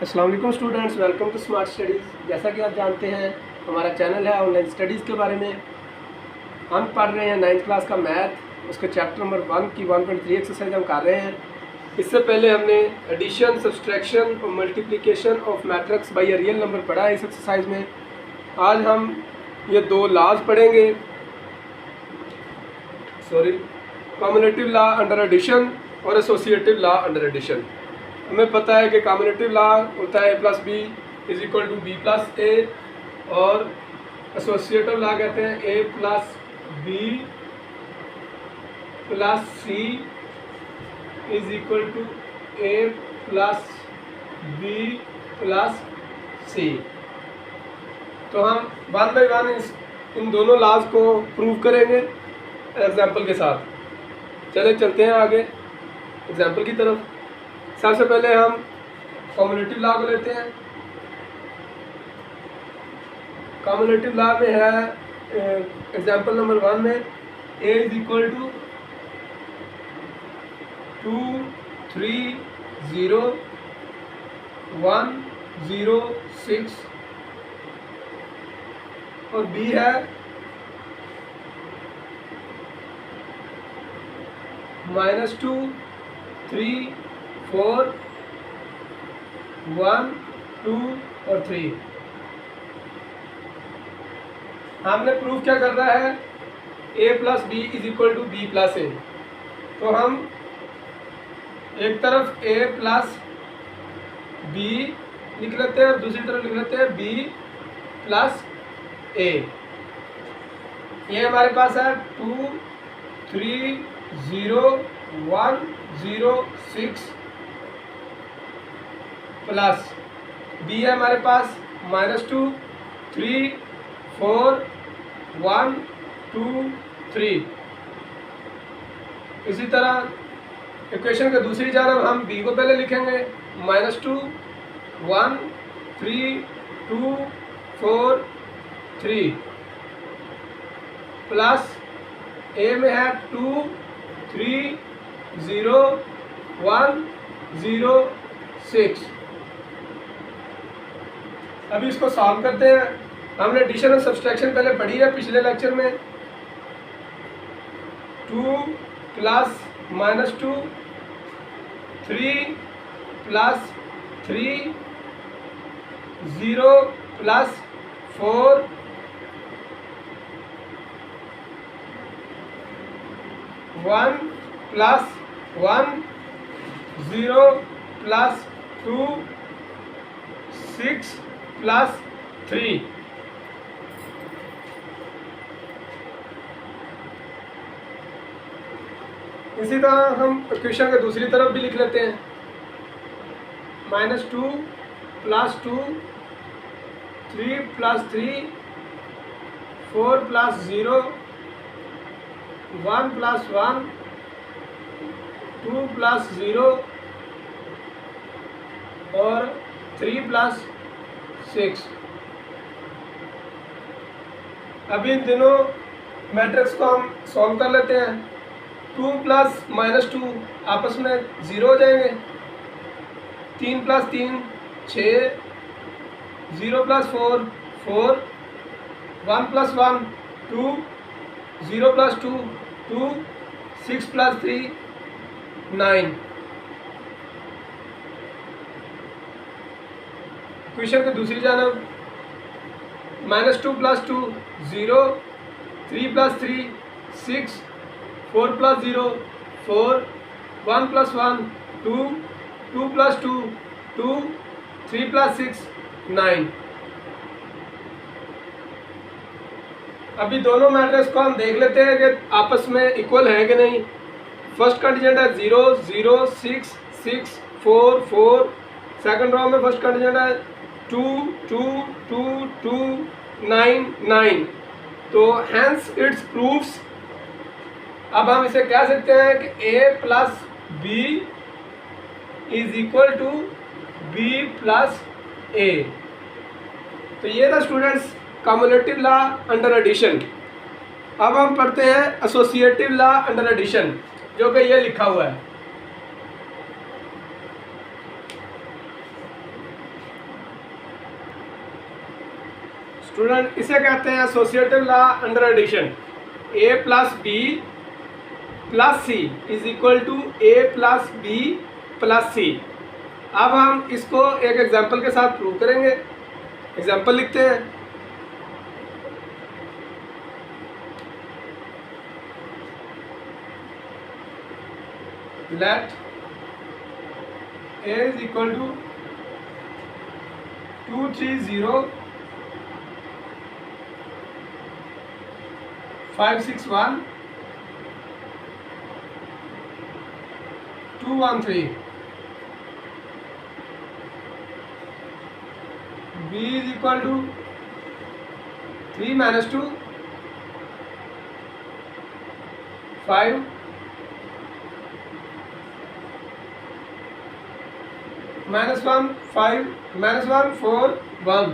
अस्सलाम वालेकुम students, welcome to Smart Studies. जैसा कि आप जानते हैं हमारा चैनल है ऑनलाइन स्टडीज़ के बारे में। हम पढ़ रहे हैं 9th क्लास का मैथ, उसके चैप्टर नंबर 1 की 1.3 एक्सरसाइज हम कर रहे हैं। इससे पहले हमने एडिशन, सब्सट्रैक्शन और multiplication of matrix bye a real number पढ़ा है इस एक्सरसाइज में। आज हम ये दो लॉज पढ़ेंगे, कम्युलेटिव लॉ अंडर एडिशन और एसोसिएटिव लॉ अंडर एडिशन। हमें पता है कि कम्युलेटिव लॉ होता है a + b = b + a, और एसोसिएटिव लॉ कहते हैं a + b + c = a + b + c। तो हम वन बाय वन इन दोनों लॉज को प्रूव करेंगे एग्जाम्पल के साथ। चले चलते हैं आगे एग्जाम्पल की तरफ। सबसे पहले हम कम्युलेटिव लॉ को लेते हैं। कम्युलेटिव लॉ में है एग्जाम्पल नंबर 1 में a = 2 3 0 1 0 6 और b है -2 3 4 1 2 और 3। हमने प्रूफ क्या करना है, a + b = b + a। तो हम एक तरफ a + b लिख लेते हैं और दूसरी तरफ लिख लेते हैं b + a। ये हमारे पास है 2 3 0 1 0 6 प्लस b है हमारे पास -2 3 4 1 2 3। इसी तरह इक्वेशन के दूसरी जानब हम b को पहले लिखेंगे -2 1 3 2 4 3 प्लस a में है 2 3 0 1 0 6। अभी इसको सॉल्व करते हैं। हमने एडिशन और सब्सट्रैक्शन पहले पढ़ी है पिछले लेक्चर में। 2 + -2 3 + 3 0 + 4 1 + 1 0 + 2 6 + 3। इसी तरह हम इक्वेशन के दूसरी तरफ भी लिख लेते हैं -2 + 2 3 + 3 4 + 0 1 + 1 2 + 0 और 3 + 6। अभी इन दिनों मैट्रिक्स को हम सॉल्व कर लेते हैं। 2 + -2 आपस में 0 हो जाएंगे। 3 + 3 6 0 + 4 4 1 + 1 2 0 + 2 2 6 + 3 9। इक्वेशन की दूसरी जानब -2 + 2 0 3 + 3 6 4 + 0 4 1 + 1 2 2 + 2 2 3 + 6 9। अभी दोनों मैट्रिक्स को हम देख लेते हैं कि आपस में इक्वल है कि नहीं। फर्स्ट कंडीशन है 0 0 6 6 4 4। सेकंड रो में फर्स्ट कंडीशन है 2 2 2 2 9 9। तो हैंस इट्स प्रूफ्स। अब हम इसे कह सकते हैं कि a + b = b + a। तो ये था students commutative law under addition. अब हम पढ़ते हैं एसोसिएटिव लॉ अंडर एडिशन, जो कि ये लिखा हुआ है। स्टूडेंट इसे कहते हैं associative law under addition. A plus B plus C is equal to A plus B plus C. अब हम इसको एक एग्जांपल के साथ प्रूव करेंगे। एग्जांपल लिखते हैं। Let a is equal to 2 3 0 5 6 1 2 1 3। B is equal to 3 minus 2 5 minus 1 5 minus 1 4 1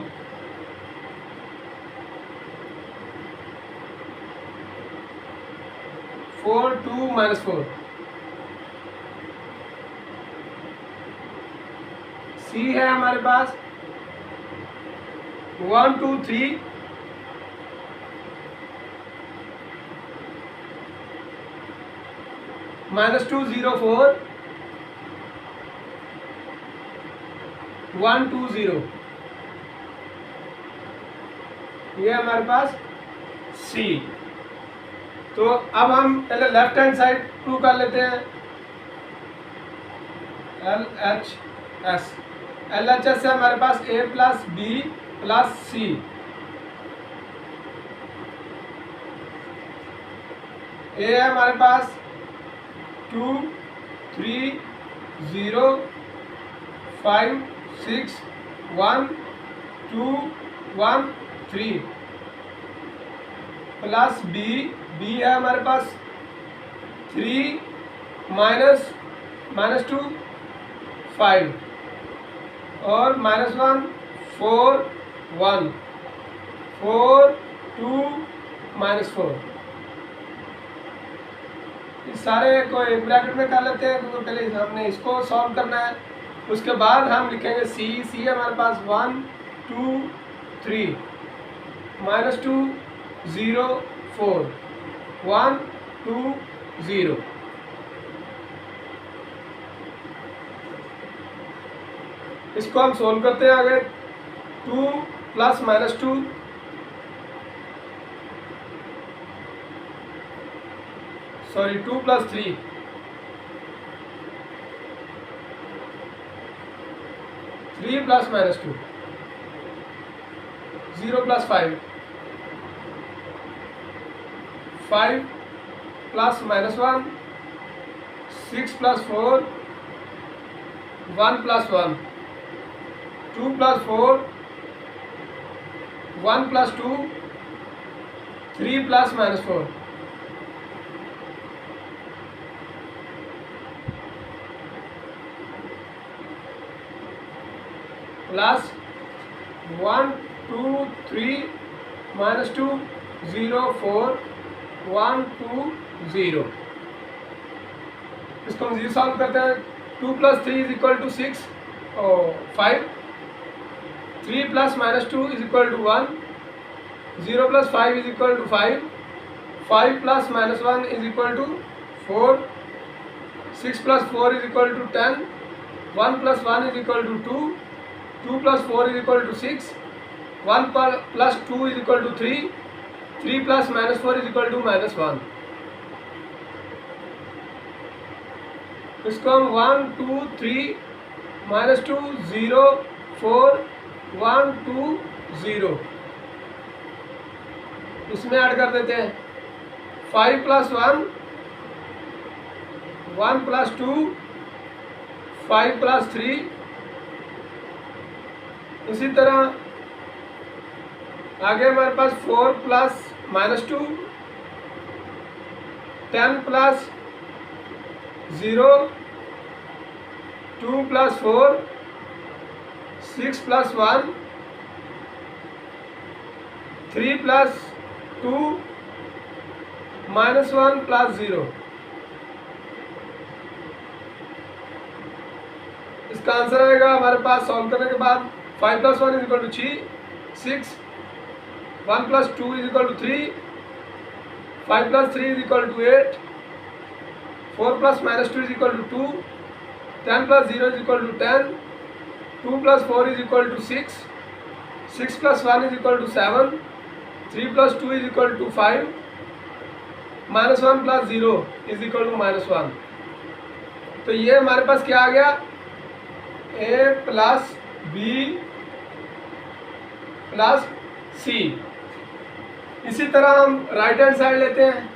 4 2 minus 4। C है हमारे पास 1 2 3 minus 2 0 4 1 2 0। ये हमारे पास C। तो अब हम पहले लेफ्ट हैंड साइड प्रूव कर लेते हैं। LHS LHS से हमारे पास A प्लस बी प्लस सी। ए है हमारे पास 2 3 0 5 6 1 2 1 3 प्लस बी है हमारे पास 3 माइनस 2 5 और -1 4 1 4 2 -4। इस सारे को एक ब्रैकेट में कर लेते हैं क्योंकि पहले हमने इसको सॉल्व करना है। उसके बाद हम लिखेंगे सी हमारे पास 1 2 3 -2 0 4 1 2 0। इसको हम सोल्व करते हैं आगे। 2 plus -2 sorry 2 plus 3 3 plus -2 0 plus 5 5 plus -1 6 plus 4 1 plus 1 2 plus 4 1 plus 2 3 plus -4। Plus 1 2 3 -2 0 4 1 2 0। इसको हम जी सॉल्व करते हैं। 2 प्लस 3 इज इक्वल टू 6 और 5 3 plus -2 is equal to 1 0 plus 5 is equal to 5 5 plus -1 is equal to 4 6 plus 4 is equal to 10 1 plus 1 is equal to 2 2 plus 4 is equal to 6 1 plus 2 is equal to 3 3 plus -4 is equal to -1। इसको हम 1 2 3 -2 0 4 1 2 0 इसमें add कर देते हैं। 5 plus 1 1 plus 2 5 plus 3। इसी तरह आगे हमारे पास 4 plus -2 10 plus 0 2 plus 4 6 plus 1 3 plus 2 -1 plus 0। इसका आंसर आएगा हमारे पास सॉल्व करने के बाद 5 plus 1 is equal to 6 6 1 plus 2 is equal to 3, 5 plus 3 is equal to 8, 4 plus minus 2 is equal to 2, 10 plus 0 is equal to 10, 2 plus 4 is equal to 6, 6 plus 1 is equal to 7, 3 plus 2 is equal to 5, minus 1 plus 0 is equal to minus 1. तो ये हमारे पास क्या आ गया, a plus B plus सी. इसी तरह हम right hand side लेते हैं.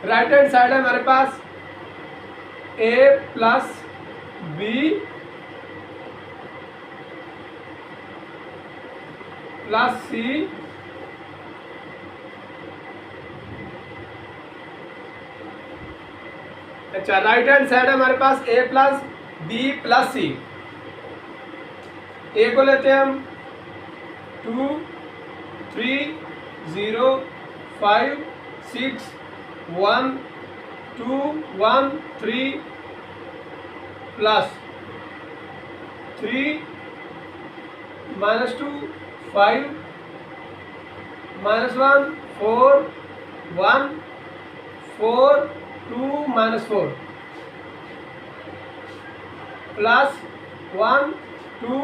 राइट हैंड साइड है हमारे पास a प्लस बी प्लस सी अच्छा, राइट हैंड साइड है हमारे पास a प्लस बी प्लस सी. ए को लेते हैं हम 2 3 0 5 6 1 2 1 3 plus 3 minus 2 5 minus 1 4 1 4 2 minus 4 plus 1 2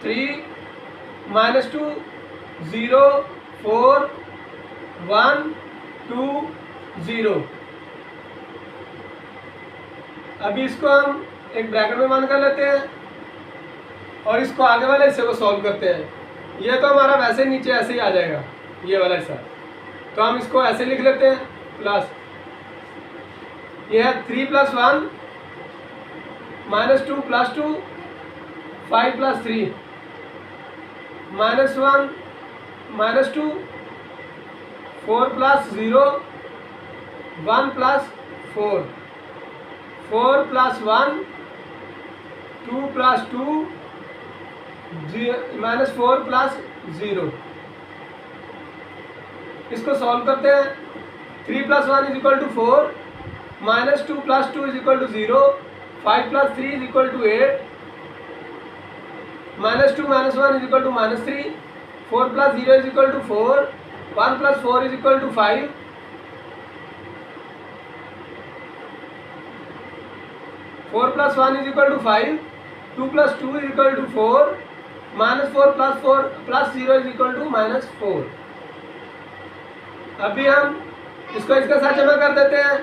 3 minus 2 0 4 1 2 0. अभी इसको हम एक ब्रैकेट में बंद कर लेते हैं और इसको आगे वाले हिस्से को सॉल्व करते हैं. ये तो हमारा वैसे नीचे ऐसे ही आ जाएगा ये वाला हिस्सा, तो हम इसको ऐसे लिख लेते हैं. प्लस ये है 3 plus 1 minus 2 plus 2 5 plus 3 minus 1 minus 2 4 plus 0 1 plus 4 4 plus 1 2 plus 2 minus 4 plus 0. इसको सॉल्व करते हैं. 3 plus 1 is equal to 4 minus 2 plus 2 is equal to 0 5 plus 3 is equal to 8 minus 2 minus 1 is equal to minus 3 4 plus 0 is equal to 4 1 plus 4 is equal to 5 4 plus 1 is equal to 5 2 plus 2 is equal to 4 minus 4 plus 0 is equal to minus 4. अभी हम इसको इसके साथ जमा कर देते हैं.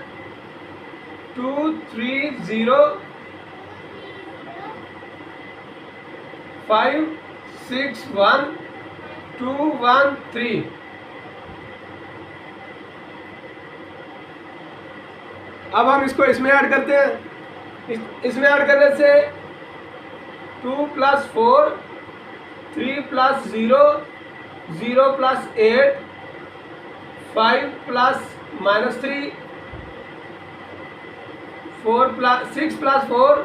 2 3 0 5 6 1 2 1 3. अब हम इसको इसमें ऐड करते हैं. इसमें ऐड करने से 2 plus 4 3 plus 0 0 plus 8 5 plus minus 3 4 plus 6 plus 4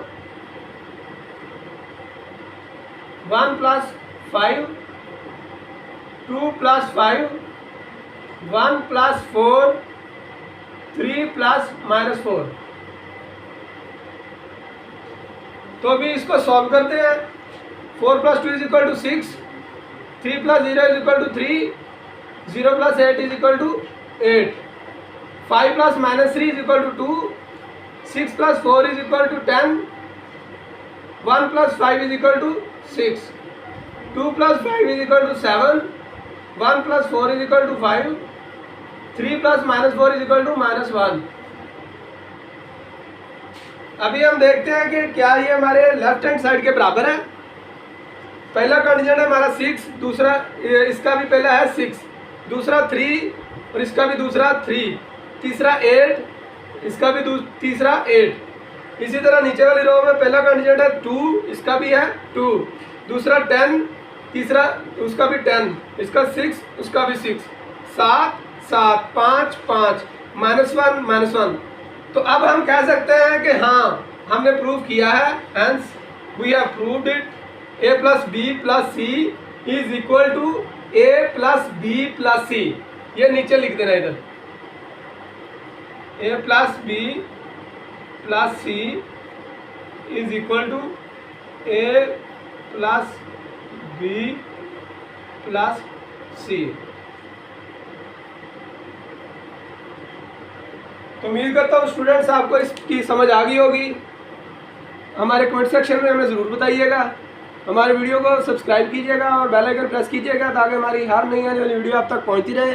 1 plus 5 2 plus 5 1 plus 4 3 plus minus 4. तो अभी इसको सॉल्व करते हैं. 4 plus 2 is equal to 6 3 plus 0 is equal to 3 0 plus 8 is equal to 8 5 plus minus 3 is equal to 2 6 plus 4 is equal to 10 1 plus 5 is equal to 6 2 plus 5 is equal to 7 1 plus 4 is equal to 5 3 plus minus 4 is equal to minus 1. अभी हम देखते हैं कि क्या ये हमारे left hand side के बराबर है. पहला कंडीशन है हमारा 6 दूसरा इसका भी पहला है 6 दूसरा 3 और इसका भी दूसरा 3 तीसरा 8 इसका भी तीसरा 8. इसी तरह नीचे वाली रो में पहला कंडीशन है 2 इसका भी है 2 दूसरा 10 तीसरा उसका भी 10 इसका 6 उसका भी 6 7 7 5 5 -1 तो अब हम कह सकते हैं कि हाँ हमने प्रूव किया है. Hence we have proved it. a plus B plus C is equal to a plus B plus C. ये नीचे लिख देना इधर. a plus B plus C is equal to a plus B plus C. तो उम्मीद करता हूँ students आपको इसकी समझ आ गई होगी। हमारे कमेंट सेक्शन में हमें ज़रूर बताइएगा। हमारे वीडियो को सब्सक्राइब कीजिएगा और बेल आइकन प्रेस कीजिएगा ताकि हमारी हर नई आने वाली वीडियो आप तक पहुँचती रहे।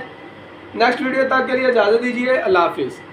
नेक्स्ट वीडियो तक के लिए इजाज़त दीजिए। अल्लाह हाफिज़।